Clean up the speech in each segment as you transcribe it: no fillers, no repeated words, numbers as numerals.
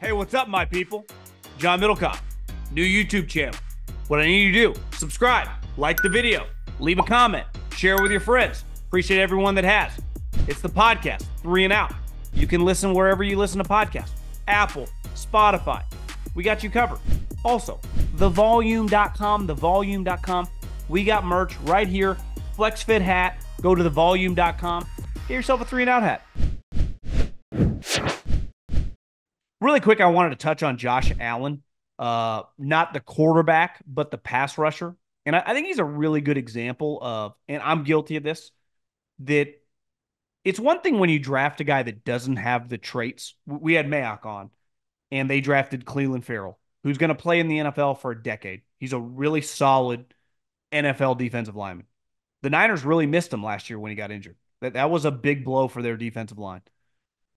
Hey, what's up, my people? John Middlecoff, new YouTube channel. What I need you to do, subscribe, like the video, leave a comment, share with your friends. Appreciate everyone that has. It's the podcast, 3 and Out. You can listen wherever you listen to podcasts. Apple, Spotify. We got you covered. Also, thevolume.com. We got merch right here. FlexFit hat. Go to thevolume.com. Get yourself a 3 and Out hat. Really quick, I wanted to touch on Josh Allen. Not the quarterback, but the pass rusher. And I think he's a really good example of, and I'm guilty of this, that it's one thing when you draft a guy that doesn't have the traits. We had Mayock on, and they drafted Cleveland Farrell, who's going to play in the NFL for a decade. He's a really solid NFL defensive lineman. The Niners really missed him last year when he got injured. That was a big blow for their defensive line.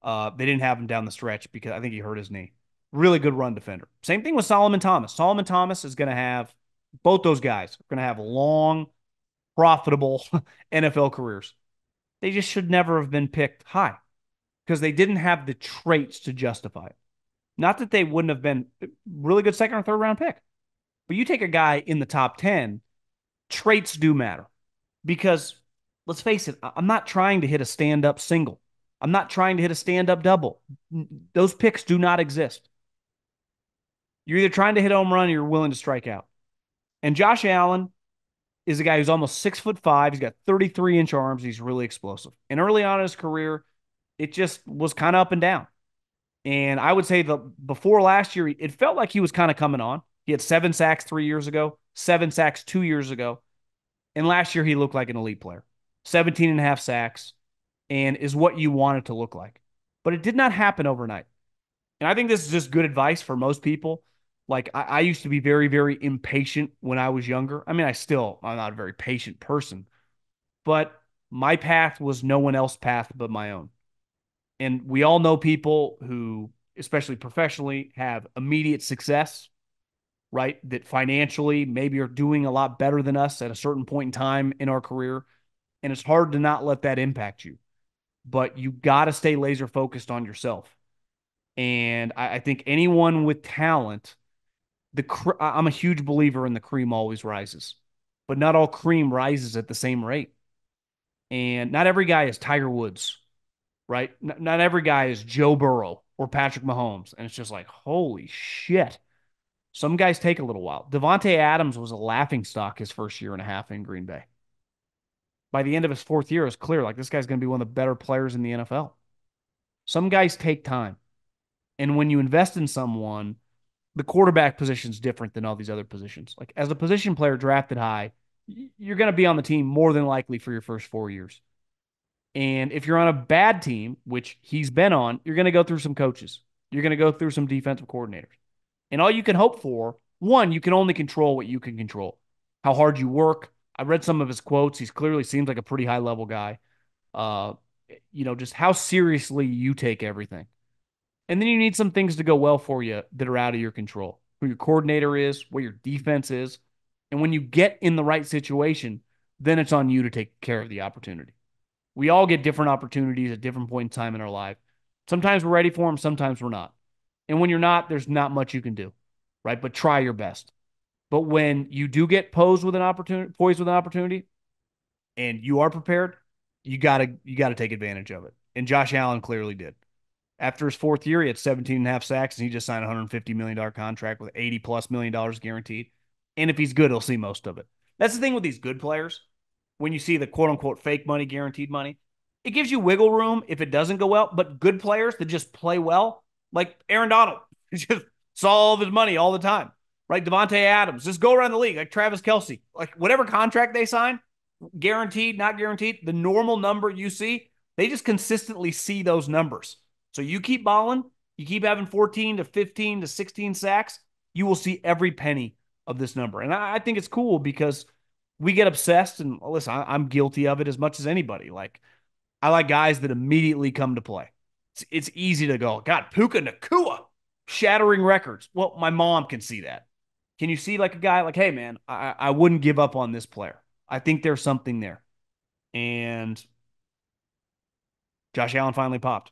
They didn't have him down the stretch because I think he hurt his knee. Really good run defender. Same thing with Solomon Thomas. Solomon Thomas is going to have, both those guys are going to have long, profitable NFL careers. They just should never have been picked high because they didn't have the traits to justify it. Not that they wouldn't have been a really good second or third round pick, but you take a guy in the top 10, traits do matter because let's face it, I'm not trying to hit a stand-up single. I'm not trying to hit a stand-up double. Those picks do not exist. You're either trying to hit a home run or you're willing to strike out. And Josh Allen is a guy who's almost 6'5". He's got 33-inch arms. He's really explosive. And early on in his career, it just was kind of up and down. And I would say before last year, it felt like he was kind of coming on. He had 7 sacks 3 years ago, 7 sacks 2 years ago. And last year, he looked like an elite player. 17 and a half sacks. And is what you want it to look like. But it did not happen overnight. And I think this is just good advice for most people. Like, I used to be very, very impatient when I was younger. I mean, I'm not a very patient person. But my path was no one else's path but my own. And we all know people who, especially professionally, have immediate success, right? That financially maybe are doing a lot better than us at a certain point in time in our career. And it's hard to not let that impact you. But you got to stay laser focused on yourself. And I think anyone with talent, I'm a huge believer in the cream always rises, but not all cream rises at the same rate. And not every guy is Tiger Woods, right? Not every guy is Joe Burrow or Patrick Mahomes. And it's just like, holy shit. Some guys take a little while. Davante Adams was a laughingstock his first year and a half in Green Bay. By the end of his 4th year, it was clear like this guy's going to be one of the better players in the NFL. Some guys take time. And when you invest in someone, the quarterback position is different than all these other positions. Like as a position player drafted high, you're going to be on the team more than likely for your first 4 years. And if you're on a bad team, which he's been on, you're going to go through some coaches. You're going to go through some defensive coordinators. And all you can hope for, one, you can only control what you can control. How hard you work. I read some of his quotes. He clearly seems like a pretty high level guy. Just how seriously you take everything. And then you need some things to go well for you that are out of your control. Who your coordinator is, what your defense is. And when you get in the right situation, then it's on you to take care of the opportunity. We all get different opportunities at different points in time in our life. Sometimes we're ready for them, sometimes we're not. And when you're not, there's not much you can do, right? But try your best. But when you do get poised with an opportunity, and you are prepared, you gotta take advantage of it. And Josh Allen clearly did. After his 4th year, he had 17 and a half sacks, and he just signed a $150 million contract with $80+ million guaranteed. And if he's good, he'll see most of it. That's the thing with these good players. When you see the quote-unquote fake money, guaranteed money, it gives you wiggle room if it doesn't go well. But good players that just play well, like Aaron Donald, just saw all of his money all the time. Right, Davante Adams, just go around the league like Travis Kelce, like whatever contract they sign, guaranteed, not guaranteed, the normal number you see, they just consistently see those numbers. So you keep balling, you keep having 14 to 15 to 16 sacks, you will see every penny of this number. And I think it's cool because we get obsessed, and listen, I'm guilty of it as much as anybody. Like I like guys that immediately come to play. It's easy to go, God, Puka Nacua, shattering records. Well, my mom can see that. Can you see like a guy like, hey, man, I wouldn't give up on this player. I think there's something there. And Josh Allen finally popped.